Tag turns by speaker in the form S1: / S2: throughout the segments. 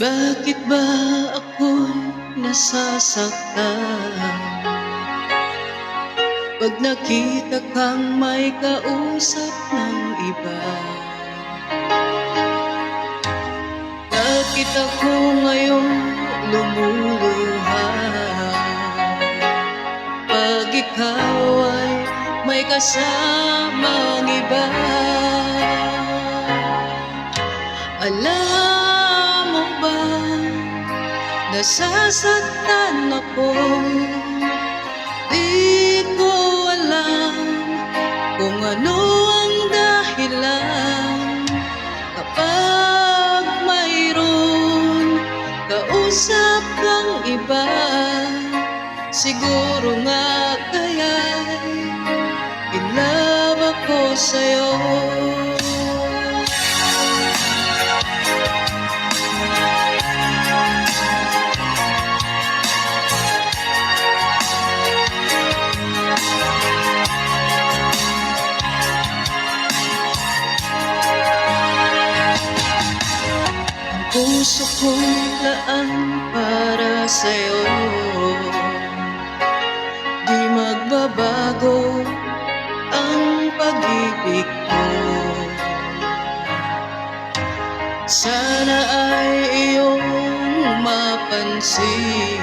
S1: Bakit ba ako'y nasasaktan pag nakita kang may kausap ng iba? Bakit ako ngayon lumuluha pag ikaw ay may kasamang iba? Alam mo ba, nasasaktan ako. Di ko alam kung ano ang dahilan kapag mayroon kausap kang iba. Siguro nga kaya'y in love ako sa'yo. Puso kong laan para sa'yo, di magbabago ang pag-ibig ko. Sana ay iyong mapansin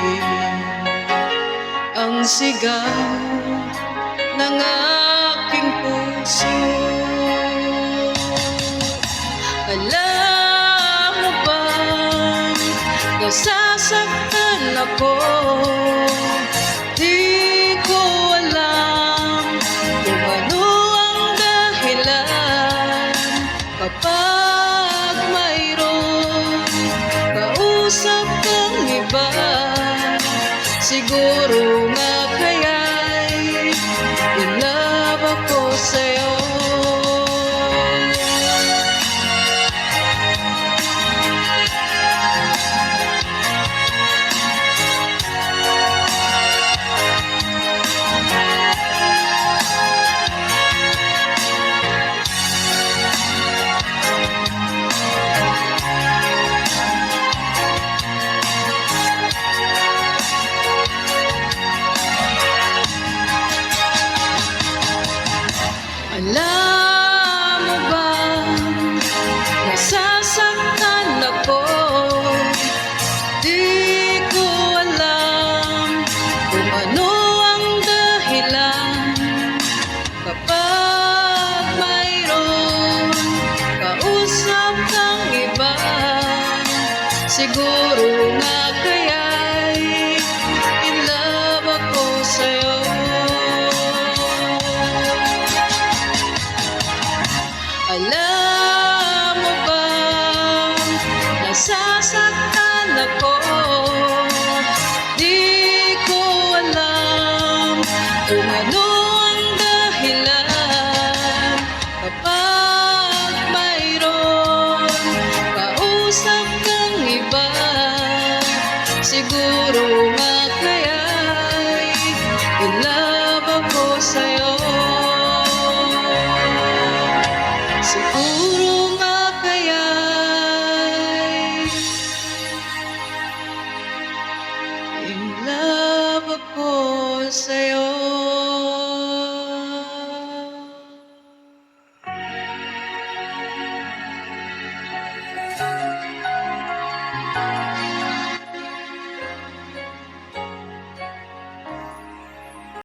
S1: ang sigaw ng aking puso. Nasasaktan ako, di ko alam kung ano ang dahilan kapag mayroon kausap kang iba. Siguro nga kaya'y in love ako sa'yo. Alam mo ba, nasasaktan ako. Di ko alam kung ano ang dahilan kapag mayroon kausap kang iba. Siguro nga kaya'y in love ako sa'yo. Alam mo ba, nasasaktan ako. Di ko alam kung ano ang dahilan kapag mayroon kausap kang iba. Siguro nga kaya'y in love ako sa'yo. Siguro nga kaya'y in love ako sa'yo.